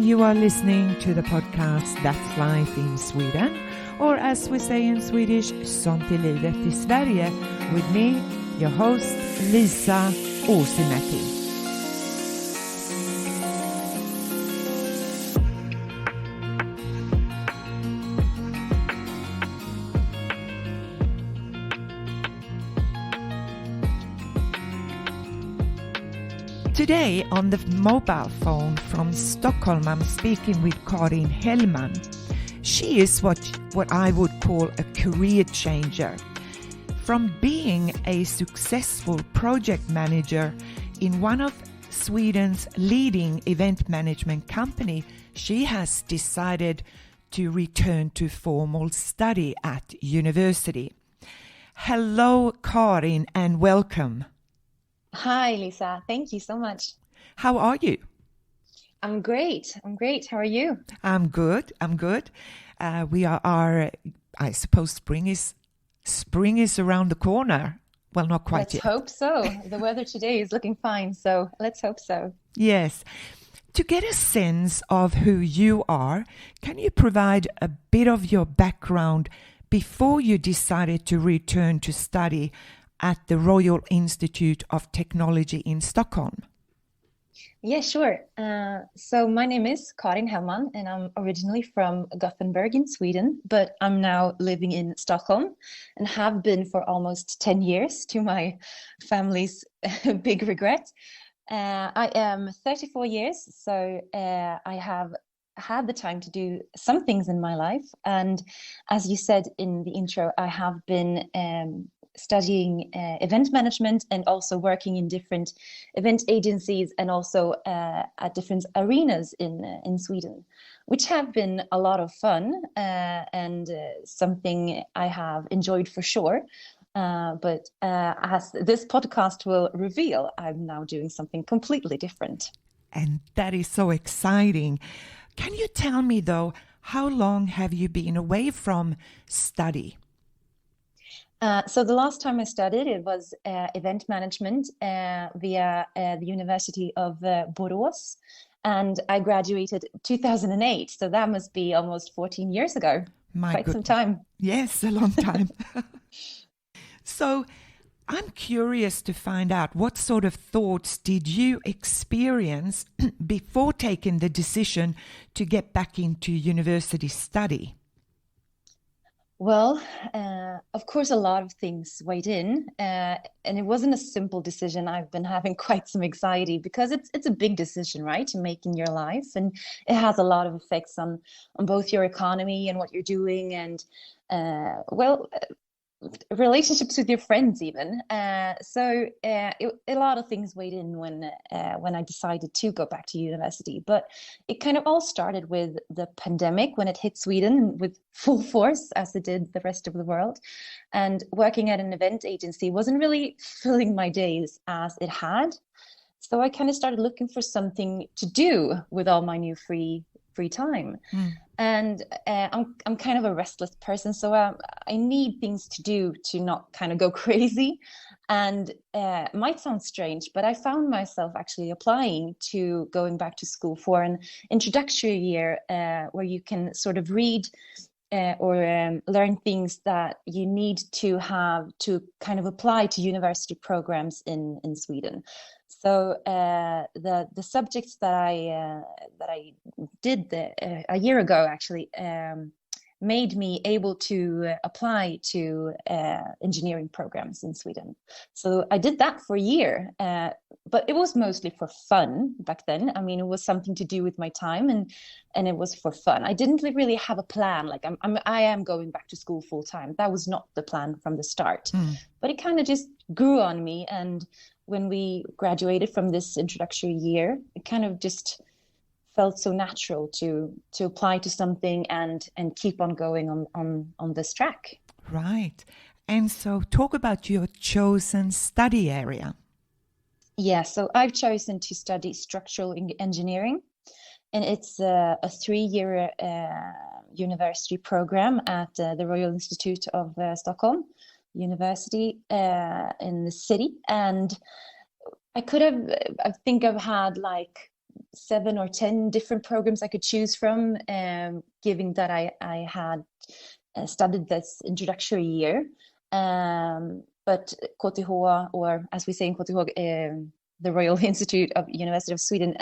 You are listening to the podcast That's Life in Sweden, or as we say in Swedish, Sånt, livet i Sverige, with me, your host, Lisa Uusimäki. Today on the mobile phone from Stockholm, I'm speaking with Karin Hellman. She is what I would call a career changer. From being a successful project manager in one of Sweden's leading event management company, she has decided to return to formal study at university. Hello, Karin, and welcome. Hi, Lisa. Thank you so much. How are you? I'm great. How are you? I'm good. We are, I suppose spring is around the corner. Well, not quite yet. Let's hope so. The weather today is looking fine, so let's hope so. Yes. To get a sense of who you are, can you provide a bit of your background before you decided to return to study at the Royal Institute of Technology in Stockholm? Yeah, sure. So my name is Karin Hellman, and I'm originally from Gothenburg in Sweden, but I'm now living in Stockholm and have been for almost 10 years, to my family's big regret. I am 34 years, so I have had the time to do some things in my life. And as you said in the intro, I have been studying event management and also working in different event agencies and also at different arenas in Sweden, which have been a lot of fun and something I have enjoyed for sure. But as this podcast will reveal, I'm now doing something completely different. And that is so exciting. Can you tell me, though, how long have you been away from study? So the last time I studied, it was event management via the University of Borås, and I graduated 2008. So that must be almost 14 years ago. Quite some time. Yes, a long time. So I'm curious to find out, what sort of thoughts did you experience before taking the decision to get back into university study? Well, of course, a lot of things weighed in, and it wasn't a simple decision. I've been having quite some anxiety because it's a big decision, right, to make in your life, and it has a lot of effects on both your economy and what you're doing, and relationships with your friends even. So a lot of things weighed in when I decided to go back to university. But it kind of all started with the pandemic when it hit Sweden with full force, as it did the rest of the world. And working at an event agency wasn't really filling my days as it had. So I kind of started looking for something to do with all my new free time. And I'm kind of a restless person, so I need things to do to not kind of go crazy. And might sound strange, but I found myself actually applying to going back to school for an introductory year where you can sort of read or learn things that you need to have to kind of apply to university programs in Sweden. So the subjects that I did a year ago actually made me able to apply to engineering programs in Sweden. So I did that for a year, but it was mostly for fun back then. I mean, it was something to do with my time, and it was for fun. I didn't really have a plan. Like I am going back to school full time. That was not the plan from the start. But it kind of just grew on me. And when we graduated from this introductory year, it kind of just felt so natural to apply to something and keep on going on this track. Right. And so talk about your chosen study area. Yeah, so I've chosen to study structural engineering, and it's a 3-year university program at the Royal Institute of Stockholm University in the city. And I think I've had like 7 or 10 different programs I could choose from, given that I had studied this introductory year. But KTH, or as we say in KTH, the Royal Institute of University of Sweden,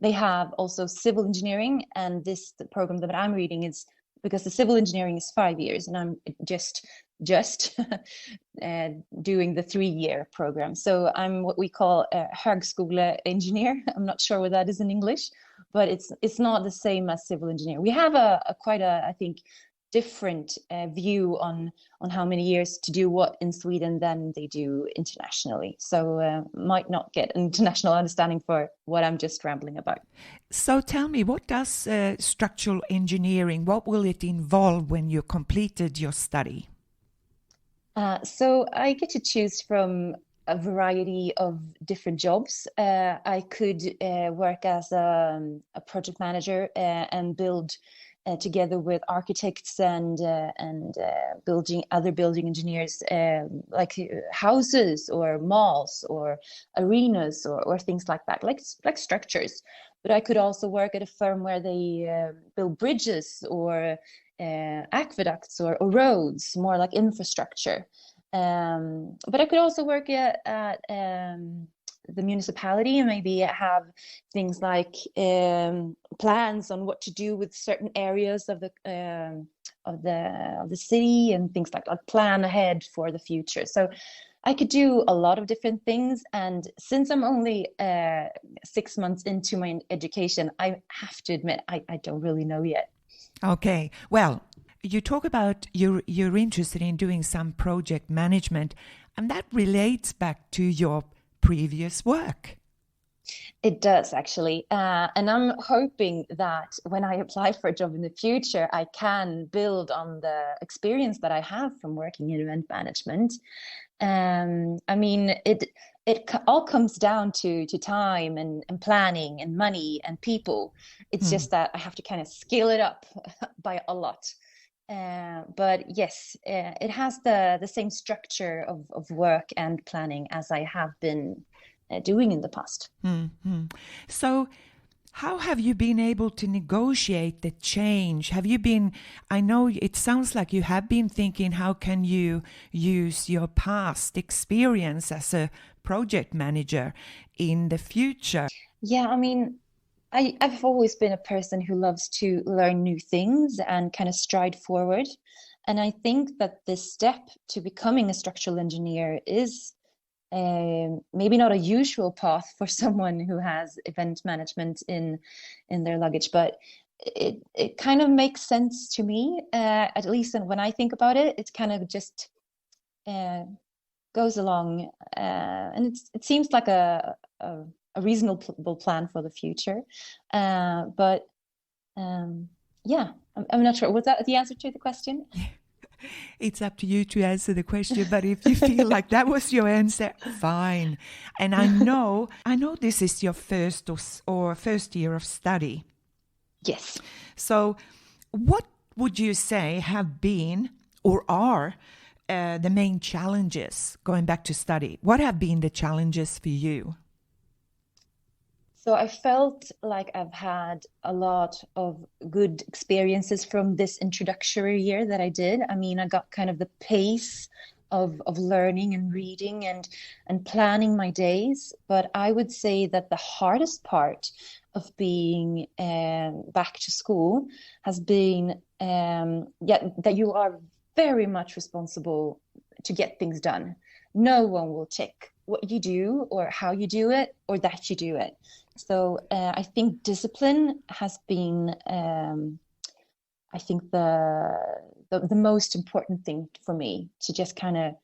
they have also civil engineering, and the program that I'm reading is, because the civil engineering is 5 years, and I'm just doing the 3-year program. So I'm what we call a högskole engineer. I'm not sure what that is in English, but it's not the same as civil engineer. We have quite a I think different view on how many years to do what in Sweden than they do internationally. So might not get an international understanding for what I'm just rambling about. So tell me, what does structural engineering, what will it involve when you completed your study? So I get to choose from a variety of different jobs. I could work as a project manager and build together with architects and other building engineers, like houses or malls or arenas or things like that, like structures. But I could also work at a firm where they build bridges or aqueducts or roads, more like infrastructure. But I could also work at the municipality and maybe have things like plans on what to do with certain areas of the city and things like that, plan ahead for the future. So I could do a lot of different things. And since I'm only 6 months into my education, I have to admit, I don't really know yet. Okay. Well, you talk about you're interested in doing some project management, and that relates back to your previous work. It does, actually. And I'm hoping that when I apply for a job in the future, I can build on the experience that I have from working in event management. I mean, it all comes down to time and planning and money and people. It's just that I have to kind of scale it up by a lot. But yes, it has the same structure of work and planning as I have been doing in the past. Mm-hmm. So how have you been able to negotiate the change? I know it sounds like you have been thinking, how can you use your past experience as a project manager in the future? Yeah, I mean, I've always been a person who loves to learn new things and kind of stride forward. And I think that this step to becoming a structural engineer is maybe not a usual path for someone who has event management in their luggage, but it kind of makes sense to me, at least when I think about it. It kind of just goes along, and it seems like a reasonable plan for the future. But yeah, I'm not sure. Was that the answer to the question? It's up to you to answer the question, but if you feel like that was your answer, fine. And I know this is your first year of study. Yes. So what would you say have been or are the main challenges going back to study? What have been the challenges for you? So I felt like I've had a lot of good experiences from this introductory year that I did. I mean, I got kind of the pace of learning and reading and planning my days. But I would say that the hardest part of being back to school has been that you are very much responsible to get things done. No one will check what you do or how you do it or that you do it. So I think discipline has been, I think the most important thing for me, to just kind of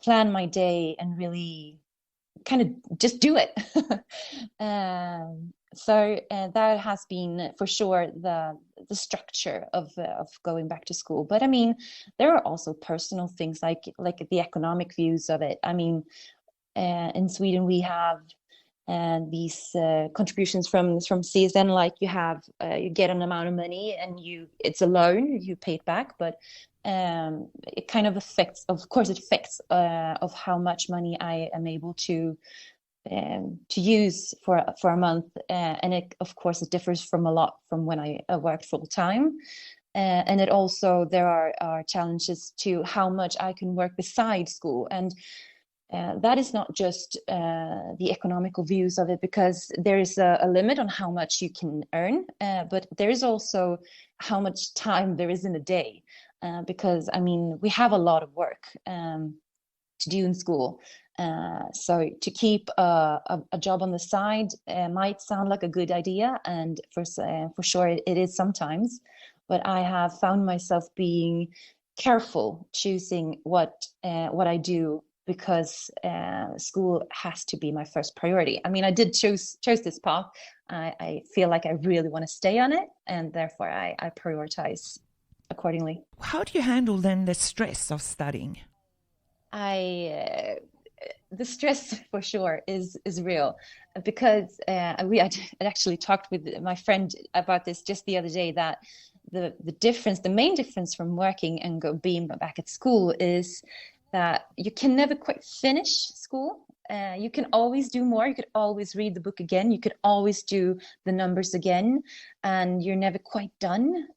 plan my day and really kind of just do it. So that has been for sure the structure of going back to school. But I mean, there are also personal things like the economic views of it. I mean, in Sweden we have these contributions from CSN, like you get an amount of money and it's a loan, you pay it back, but it kind of affects of how much money I am able to to use for a month, and it of course it differs from a lot from when I worked full time. And it also there are challenges to how much I can work beside school, and that is not just the economical views of it, because there is a limit on how much you can earn, but there is also how much time there is in a day, because I mean we have a lot of work to do in school. So to keep a job on the side might sound like a good idea, and for sure it is sometimes. But I have found myself being careful choosing what I do, because school has to be my first priority. I mean, I did chose this path. I feel like I really want to stay on it, and therefore I prioritize accordingly. How do you handle then the stress of studying? The stress for sure is real, because I actually talked with my friend about this just the other day, that the main difference from working and being back at school is that you can never quite finish school. You can always do more. You could always read the book again. You could always do the numbers again, and you're never quite done,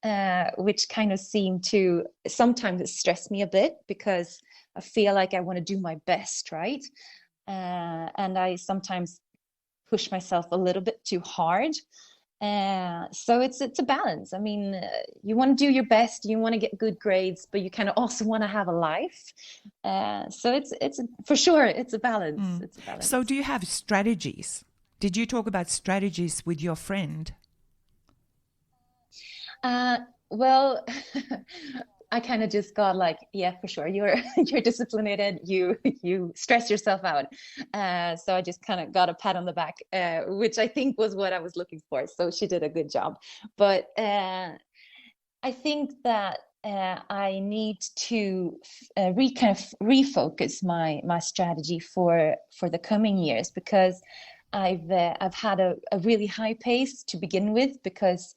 which kind of seemed to sometimes stress me a bit, because I feel like I want to do my best, right? And I sometimes push myself a little bit too hard. So it's a balance. I mean, you want to do your best, you want to get good grades, but you kind of also want to have a life. So it's for sure it's a balance. It's a balance. So do you have strategies? Did you talk about strategies with your friend? Well, I kind of just got like, yeah, for sure. You're disciplined. You stress yourself out. So I just kind of got a pat on the back, which I think was what I was looking for. So she did a good job. But I think that I need to kind of refocus my strategy for the coming years, because I've had a really high pace to begin with, because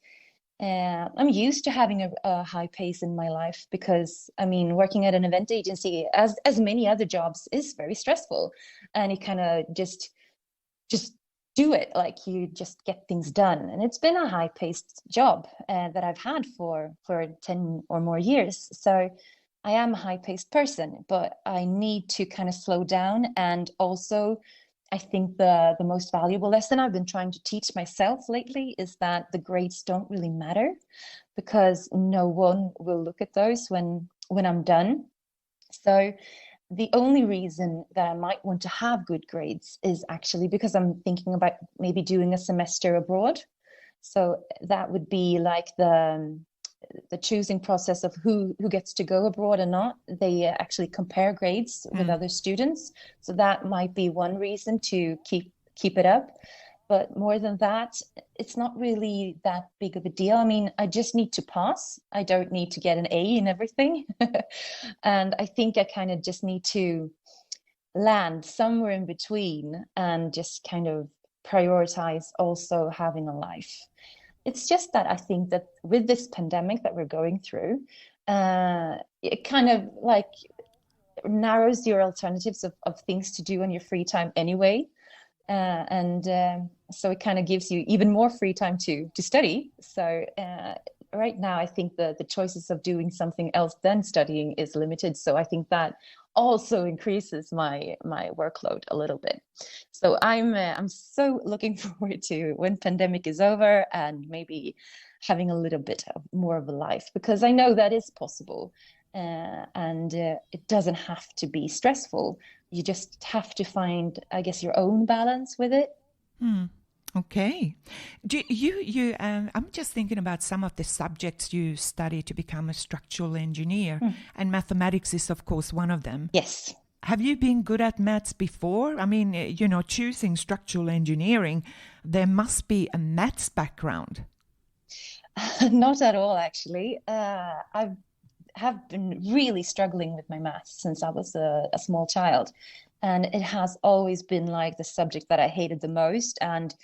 I'm used to having a high pace in my life, because I mean, working at an event agency, as many other jobs, is very stressful, and you kind of just do it, like you just get things done. And it's been a high paced job that I've had for 10 or more years. So I am a high paced person, but I need to kind of slow down. And also, I think the most valuable lesson I've been trying to teach myself lately is that the grades don't really matter, because no one will look at those when I'm done. So the only reason that I might want to have good grades is actually because I'm thinking about maybe doing a semester abroad. So that would be like the choosing process of who gets to go abroad and not. They actually compare grades with other students. So that might be one reason to keep it up. But more than that, it's not really that big of a deal. I mean, I just need to pass. I don't need to get an A in everything. And I think I kind of just need to land somewhere in between and just kind of prioritize also having a life. It's just that I think that with this pandemic that we're going through, it kind of like narrows your alternatives of things to do on your free time anyway. So it kind of gives you even more free time to study. So right now, I think the choices of doing something else than studying is limited. So I think that also increases my workload a little bit. So I'm so looking forward to when pandemic is over and maybe having a little bit more of a life, because I know that is possible. And it doesn't have to be stressful. You just have to find, I guess, your own balance with it. Okay. Do you I'm just thinking about some of the subjects you study to become a structural engineer, and mathematics is, of course, one of them. Yes. Have you been good at maths before? I mean, choosing structural engineering, there must be a maths background. Not at all, actually. I have been really struggling with my maths since I was a small child. And it has always been like the subject that I hated the most. And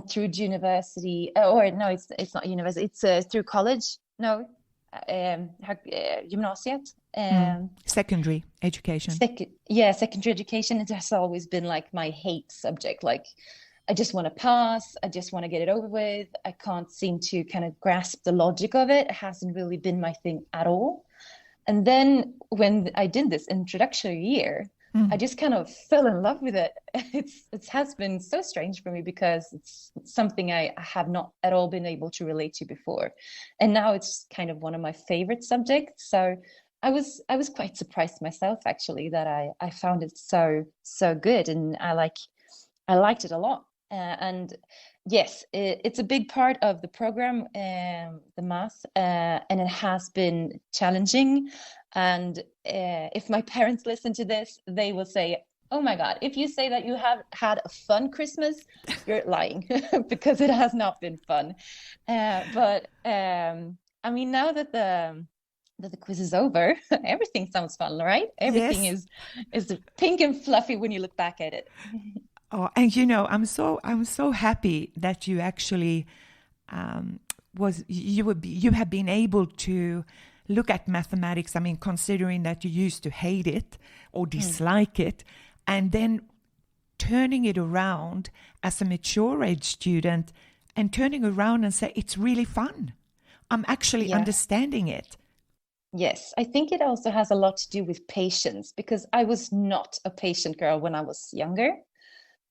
through university, or no, it's not university, it's through college. No, gymnasiet. Secondary education. Secondary education. It has always been like my hate subject. Like, I just want to pass. I just want to get it over with. I can't seem to kind of grasp the logic of it. It hasn't really been my thing at all. And then when I did this introductory year, I just kind of fell in love with it. It has been so strange for me because it's something I have not at all been able to relate to before. And now it's kind of one of my favorite subjects. So I was quite surprised myself, actually, that I found it so good, and I liked it a lot. And yes, it's a big part of the program, the math, and it has been challenging. And if my parents listen to this, they will say, "Oh my God, if you say that you have had a fun Christmas, you're lying," because it has not been fun. But I mean, now that the quiz is over, everything sounds fun, right? Everything is pink and fluffy when you look back at it. Oh, and I'm so happy that you actually you have been able to look at mathematics. I mean, considering that you used to hate it or dislike it, and then turning it around as a mature age student and turning around and say, it's really fun. I'm actually understanding it. Yes, I think it also has a lot to do with patience, because I was not a patient girl when I was younger.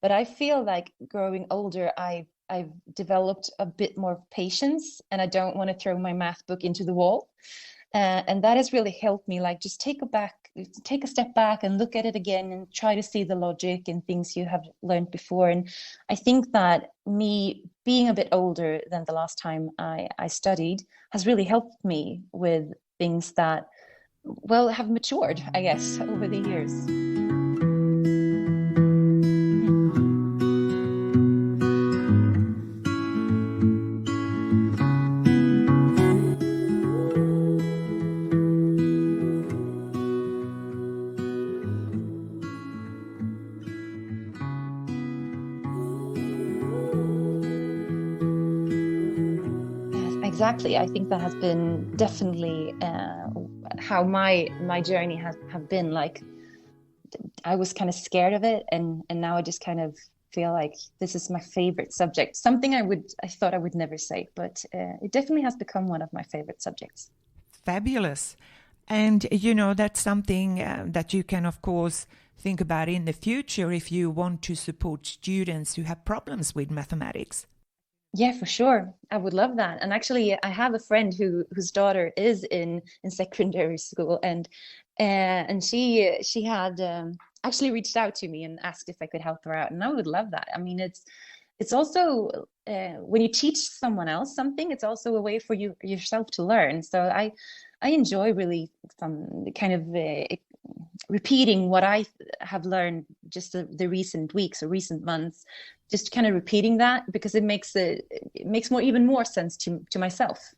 But I feel like growing older, I've developed a bit more patience, and I don't want to throw my math book into the wall. And that has really helped me, like, just take a step back and look at it again and try to see the logic and things you have learned before. And I think that me being a bit older than the last time I studied has really helped me with things that, well, have matured, I guess, over the years. Exactly. I think that has been definitely how my journey have been. Like, I was kind of scared of it, and now I just kind of feel like this is my favorite subject. Something I thought I would never say, but it definitely has become one of my favorite subjects. Fabulous. And that's something that you can, of course, think about in the future if you want to support students who have problems with mathematics. Yeah, for sure. I would love that. And actually, I have a friend whose daughter is in secondary school, and she had actually reached out to me and asked if I could help her out, and I would love that. I mean, it's also when you teach someone else something, it's also a way for yourself to learn. So I enjoy really some kind of repeating what I have learned just the recent weeks or recent months, just kind of repeating that, because it makes even more sense to myself.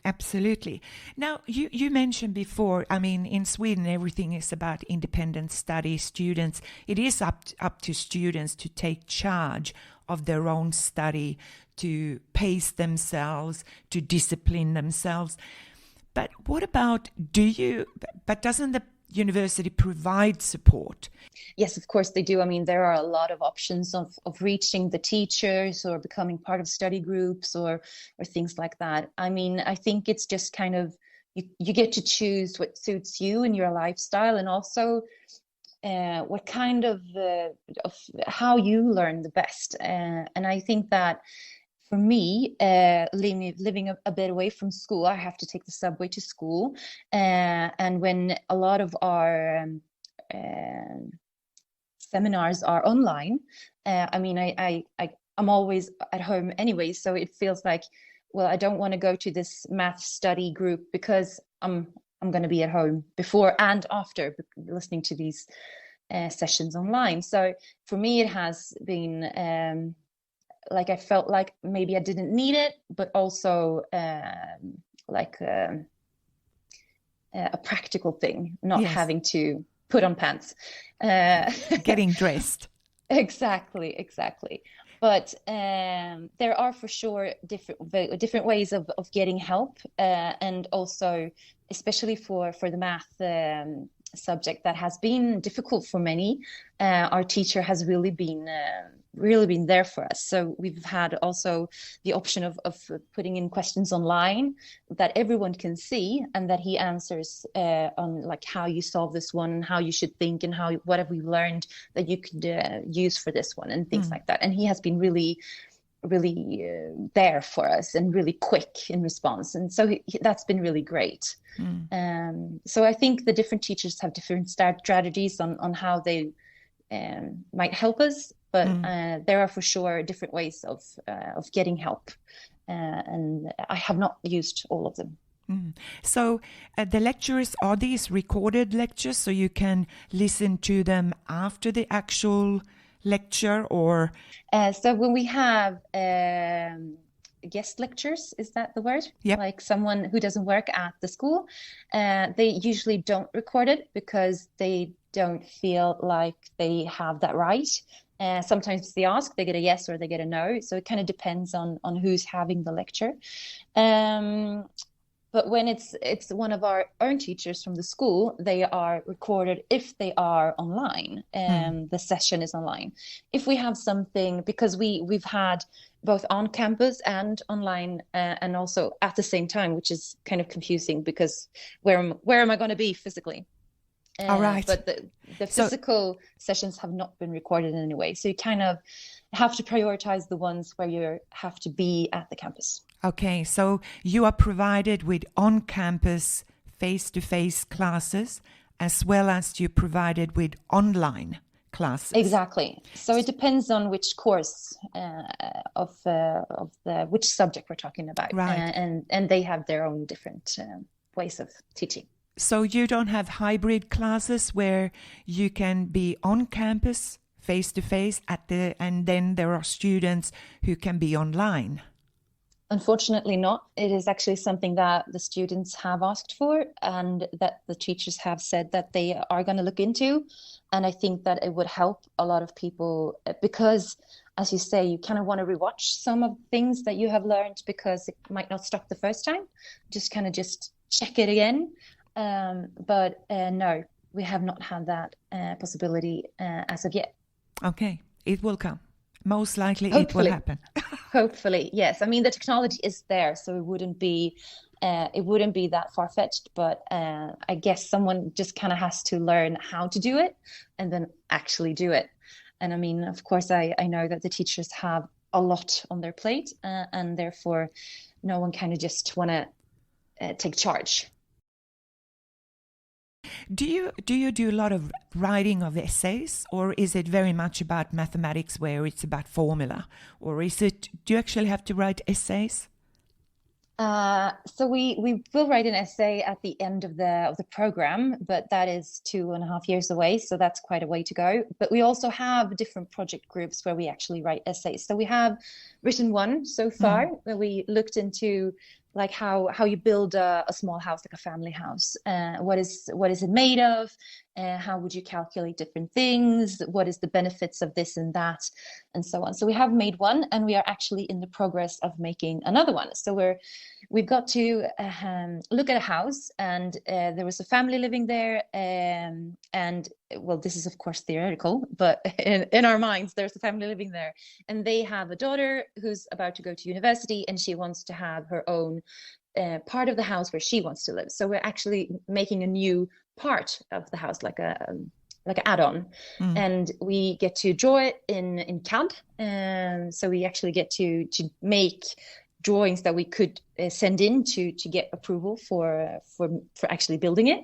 Absolutely. Now, you mentioned before, I mean, in Sweden, everything is about independent study. Students, it is up to students to take charge of their own study, to pace themselves, to discipline themselves. But what about, doesn't the university provide support? Yes, of course they do. I mean, there are a lot of options of reaching the teachers or becoming part of study groups or things like that. I mean, I think it's just kind of, you get to choose what suits you and your lifestyle, and also what kind of how you learn the best. And I think that for me, living a bit away from school, I have to take the subway to school. And when a lot of our seminars are online, I mean, I'm always at home anyway, so it feels like, well, I don't want to go to this math study group because I'm going to be at home before and after listening to these sessions online. So for me, it has been like I felt like maybe I didn't need it, but also like a practical thing, not having to put on pants. Getting dressed. Exactly. But there are for sure different ways of getting help, and also especially for the math subject that has been difficult for many. Our teacher has really been there for us. So we've had also the option of putting in questions online that everyone can see, and that he answers on like how you solve this one, how you should think, and what have we learned that you could use for this one, and things like that. And he has been really there for us and really quick in response, and so that's been really great. So I think the different teachers have different strategies on how they might help us, but there are for sure different ways of getting help, and I have not used all of them. So the lectures, are these recorded lectures so you can listen to them after the actual lecture, or? So when we have guest lectures, is that the word? Yep. Like someone who doesn't work at the school, they usually don't record it because they don't feel like they have that right. Sometimes they ask, they get a yes or they get a no. So it kind of depends on who's having the lecture. But when it's one of our own teachers from the school, they are recorded if they are online, and the session is online. If we have something, because we've had both on campus and online, and also at the same time, which is kind of confusing because where am I going to be physically? All right. But the physical sessions have not been recorded in any way. So you kind of have to prioritize the ones where you have to be at the campus. Okay, so you are provided with on-campus face-to-face classes, as well as you're provided with online classes. Exactly. So it depends on which course of which subject we're talking about. Right. And they have their own different ways of teaching. So you don't have hybrid classes where you can be on campus face-to-face and then there are students who can be online? Unfortunately not. It is actually something that the students have asked for and that the teachers have said that they are going to look into. And I think that it would help a lot of people because, as you say, you kind of want to rewatch some of things that you have learned because it might not stop the first time. Just check it again. But no, we have not had that possibility as of yet. Okay, it will come. Most likely Hopefully. It will happen. Hopefully, yes. I mean, the technology is there, so it wouldn't be that far-fetched. But I guess someone just kind of has to learn how to do it and then actually do it. And I mean, of course, I know that the teachers have a lot on their plate, and therefore, no one kind of just want to take charge. Do you do a lot of writing of essays, or is it very much about mathematics where it's about formula, or do you actually have to write essays? So we will write an essay at the end of the program, but that is 2.5 years away, so that's quite a way to go. But we also have different project groups where we actually write essays. So we have written one so far where we looked into like how you build a small house, like a family house. What is it made of? How would you calculate different things? What is the benefits of this and that, and so on. So we have made one, and we are actually in the progress of making another one. So we've got to look at a house, and there was a family living there, and well, this is of course theoretical, but in our minds, there's a family living there, and they have a daughter who's about to go to university, and she wants to have her own part of the house where she wants to live. So we're actually making a new part of the house, like an add-on, and we get to draw it in CAD, and so we actually get to make drawings that we could send in to get approval for actually building it.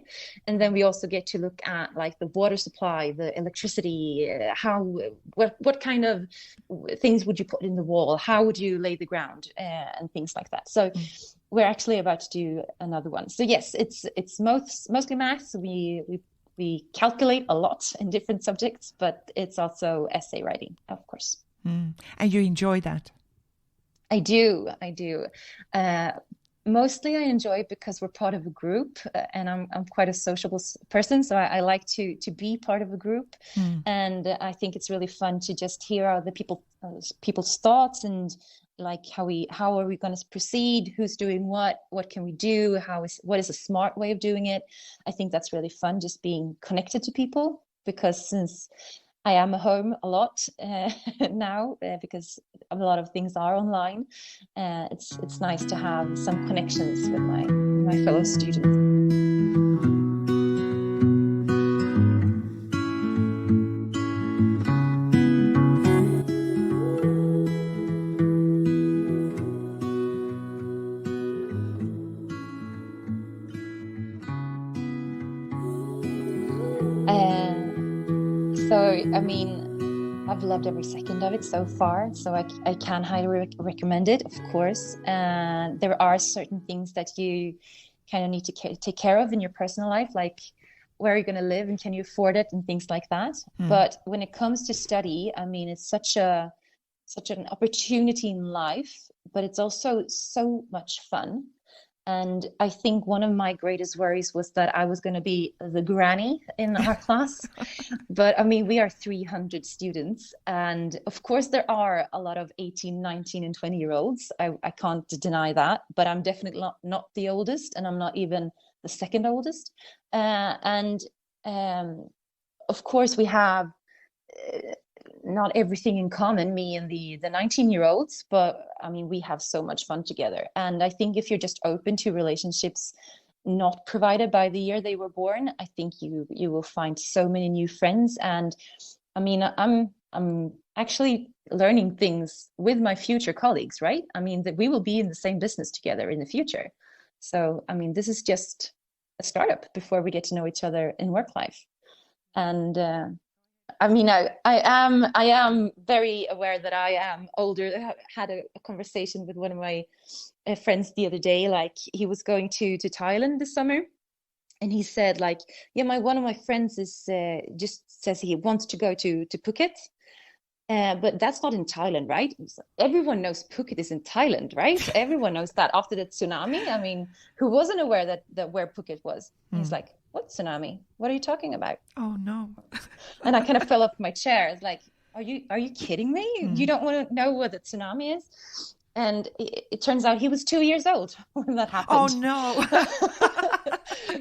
And then we also get to look at like the water supply, the electricity, what kind of things would you put in the wall, how would you lay the ground, and things like that. So we're actually about to do another one. So yes, it's mostly maths. We calculate a lot in different subjects, but it's also essay writing, of course. And you enjoy that? I do. Mostly I enjoy it because we're part of a group, and I'm quite a sociable person, so I like to be part of a group. And I think it's really fun to just hear other people's thoughts, and like how are we going to proceed, who's doing what can we do, what is a smart way of doing it. I think that's really fun, just being connected to people, because since I am at home a lot now, because a lot of things are online. It's nice to have some connections with my fellow students. So, I mean, I've loved every second of it so far, so I can highly recommend it, of course. There are certain things that you kind of need to take care of in your personal life, like where are you going to live and can you afford it and things like that. But when it comes to study, I mean, it's such an opportunity in life, but it's also so much fun. And I think one of my greatest worries was that I was going to be the granny in our class. But I mean, we are 300 students. And of course, there are a lot of 18, 19 and 20-year-olds. I can't deny that. But I'm definitely not the oldest. And I'm not even the second oldest. And of course, we have not everything in common, me and the 19-year-olds, but I mean, we have so much fun together. And I think if you're just open to relationships not provided by the year they were born, I think you will find so many new friends. And I mean, I'm actually learning things with my future colleagues, right? I mean, that we will be in the same business together in the future. So, I mean, this is just a startup before we get to know each other in work life. And I mean, I am very aware that I am older. I had a conversation with one of my friends the other day. Like, he was going to Thailand this summer, and he said, like, yeah, one of my friends is just says he wants to go to Phuket, but that's not in Thailand, right? Everyone knows Phuket is in Thailand, right? Everyone knows that after the tsunami. I mean, who wasn't aware that where Phuket was? He's like, what tsunami? What are you talking about? Oh no. And I kind of fell off my chair. It's like, are you kidding me? You don't want to know what the tsunami is? And it turns out he was 2 years old when that happened. Oh no.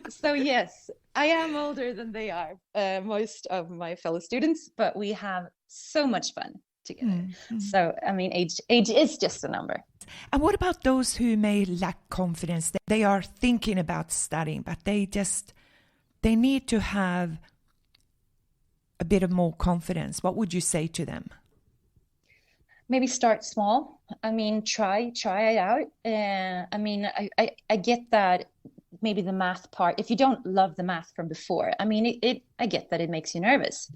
So yes, I am older than they are, most of my fellow students, but we have so much fun together. So, I mean, age is just a number. And what about those who may lack confidence? They are thinking about studying, but they need to have a bit of more confidence. What would you say to them? Maybe start small. I mean, try it out. I mean, I get that maybe the math part, if you don't love the math from before, I mean, I get that it makes you nervous.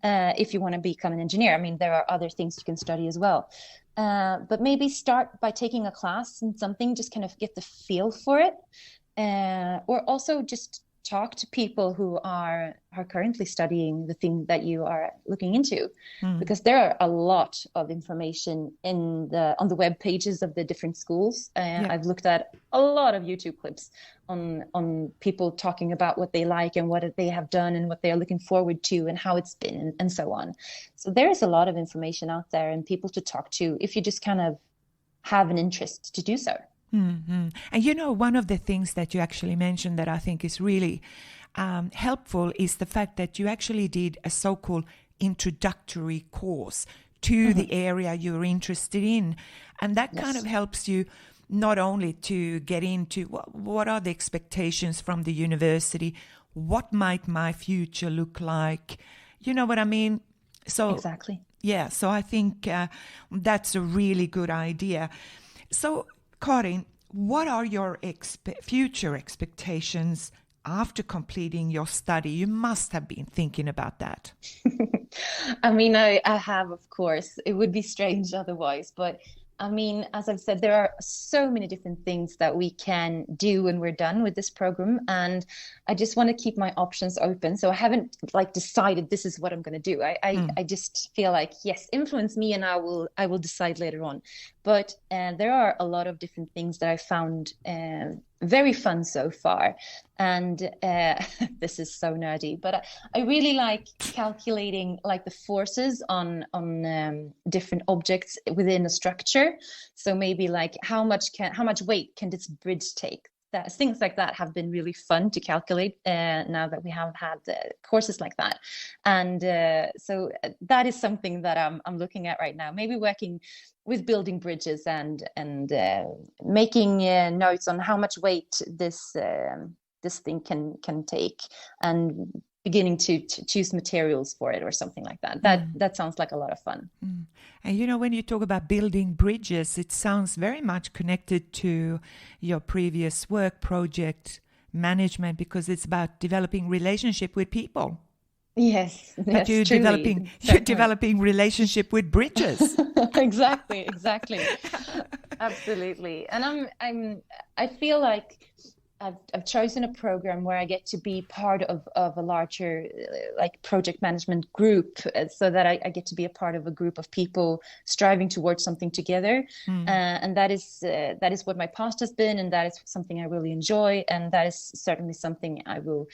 If you want to become an engineer, I mean, there are other things you can study as well. But maybe start by taking a class in something, just kind of get the feel for it. Or also just talk to people who are currently studying the thing that you are looking into, because there are a lot of information on the web pages of the different schools. I've looked at a lot of YouTube clips on people talking about what they like and what they have done and what they are looking forward to and how it's been and so on. So there is a lot of information out there and people to talk to if you just kind of have an interest to do so. And you know, one of the things that you actually mentioned that I think is really helpful is the fact that you actually did a so-called introductory course to the area you're interested in. And that kind of helps you not only to get into what are the expectations from the university, what might my future look like, you know what I mean? So exactly. Yeah, so I think that's a really good idea. So Karin, what are your future expectations after completing your study? You must have been thinking about that. I mean, I have, of course. It would be strange otherwise. But I mean, as I've said, there are so many different things that we can do when we're done with this program. And I just want to keep my options open. So I haven't decided this is what I'm going to do. I just feel like, yes, influence me and I will decide later on. But there are a lot of different things that I found very fun so far. And this is so nerdy, but I really like calculating like the forces on different objects within a structure. So maybe like how much weight can this bridge take? That, things like that have been really fun to calculate now that we have had courses like that. And so that is something that I'm looking at right now, maybe working with building bridges and making notes on how much weight this thing can take, and beginning to choose materials for it or something like that. That sounds like a lot of fun. And you know, when you talk about building bridges, it sounds very much connected to your previous work, project management, because it's about developing relationship with people. Yes, but you're developing relationship with bridges. exactly, absolutely. And I feel like I've chosen a program where I get to be part of a larger like project management group, so that I get to be a part of a group of people striving towards something together. And that is what my past has been, and that is something I really enjoy, and that is certainly something I will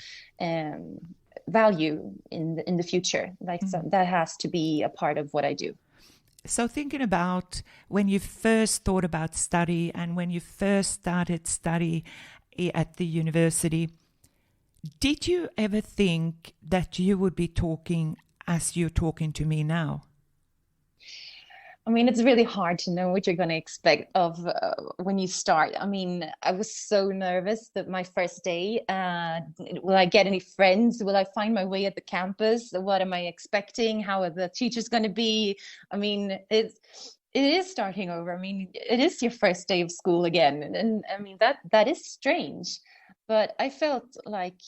value in the future. Like so that has to be a part of what I do. So thinking about when you first thought about study and when you first started study at the university, did you ever think that you would be talking as you're talking to me now? I mean, it's really hard to know what you're going to expect of when you start. I mean, I was so nervous that my first day, will I get any friends? Will I find my way at the campus? What am I expecting? How are the teachers going to be? I mean, it is starting over. I mean, it is your first day of school again. And I mean, that is strange. But I felt like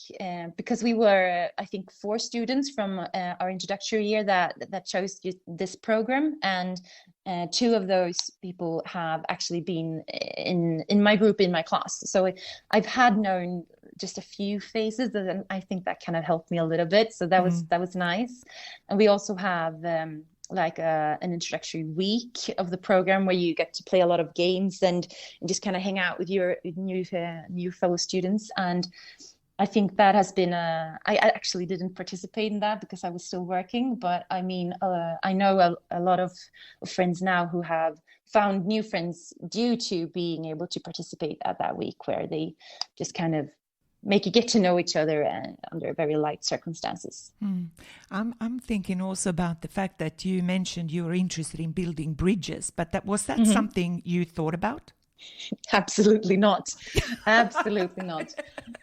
because we were, I think, 4 students from our introductory year that chose this program, and 2 of those people have actually been in my group, in my class. So I've had known just a few faces, and I think that kind of helped me a little bit. So that was nice. And we also have like an introductory week of the program where you get to play a lot of games and just kind of hang out with your new fellow students. And I think that has been I actually didn't participate in that because I was still working, but I mean, I know a lot of friends now who have found new friends due to being able to participate at that week, where they just kind of make you get to know each other under very light circumstances. I'm thinking also about the fact that you mentioned you were interested in building bridges, but was that something you thought about? Absolutely not. Absolutely not.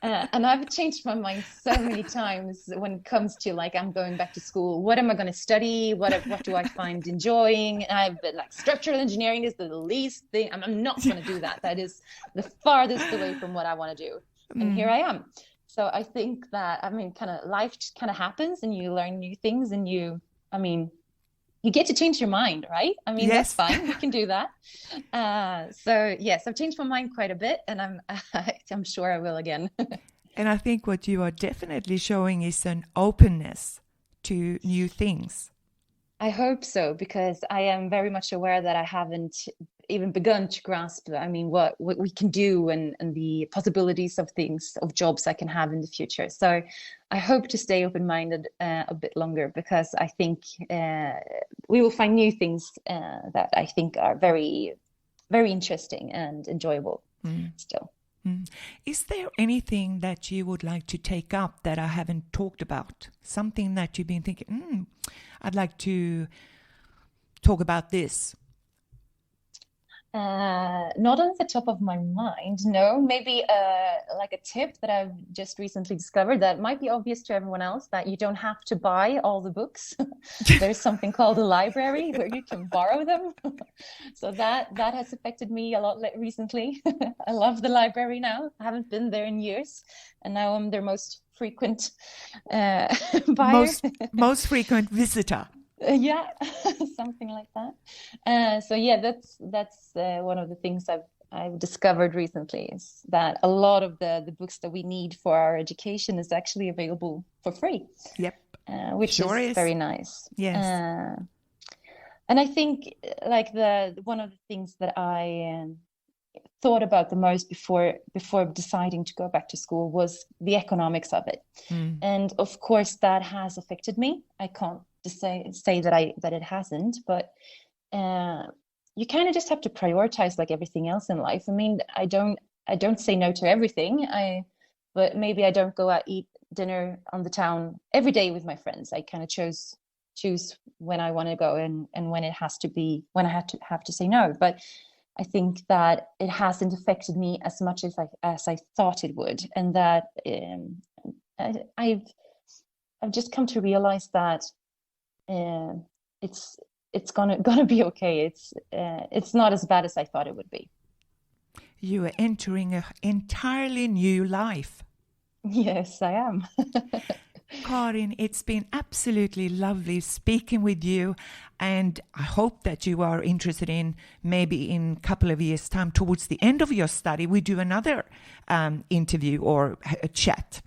And I've changed my mind so many times when it comes to like, I'm going back to school. What am I going to study? What do I find enjoying? I've been like, structural engineering is the least thing. I'm not going to do that. That is the farthest away from what I want to do. And here I am. So I think that, I mean, kind of life just kind of happens and you learn new things, and you get to change your mind, right? I mean, That's fine. You can do that. So yes, I've changed my mind quite a bit, and I'm sure I will again. And I think what you are definitely showing is an openness to new things. I hope so, because I am very much aware that I haven't even begun to grasp, I mean, what we can do and the possibilities of things, of jobs I can have in the future. So I hope to stay open-minded a bit longer, because I think we will find new things that I think are very, very interesting and enjoyable still. Is there anything that you would like to take up that I haven't talked about? Something that you've been thinking, I'd like to talk about this? Not on the top of my mind, no. Maybe like a tip that I've just recently discovered that might be obvious to everyone else, that you don't have to buy all the books. There's something called a library where you can borrow them. So that has affected me a lot recently. I love the library now. I haven't been there in years, and now I'm their most frequent buyer. Most frequent visitor. Yeah, something like that. So yeah, that's one of the things I've discovered recently, is that a lot of the books that we need for our education is actually available for free. Yep. Which is very nice. Yes. And I think like one of the things that I thought about the most before deciding to go back to school was the economics of it. And of course that has affected me. I can't just say that it hasn't, but you kind of just have to prioritize like everything else in life. I mean, I don't say no to everything. But maybe I don't go out eat dinner on the town every day with my friends. I kind of choose when I want to go and when it has to be, when I have to say no. But I think that it hasn't affected me as much as I thought it would, and that I've just come to realize that it's gonna be okay. It's not as bad as I thought it would be. You are entering an entirely new life. Yes, I am. Karin, it's been absolutely lovely speaking with you, and I hope that you are interested in maybe in a couple of years' time, towards the end of your study, we do another interview or a chat.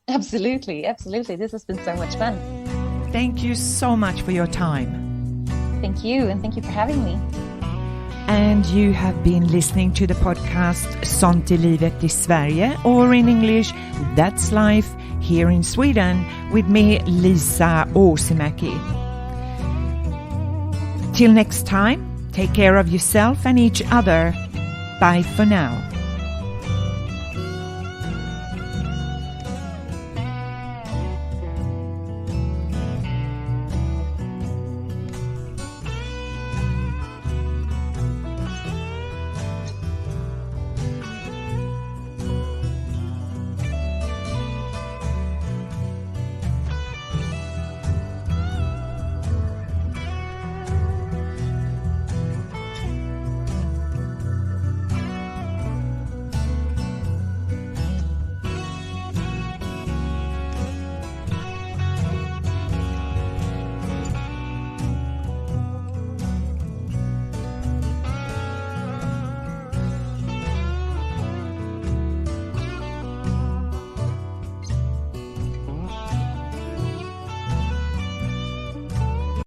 Absolutely. This has been so much fun. Thank you so much for your time. Thank you, and thank you for having me. And you have been listening to the podcast Sånt, livet i Sverige, or in English, That's Life here in Sweden, with me, Lisa Åsimäki. Till next time, take care of yourself and each other. Bye for now.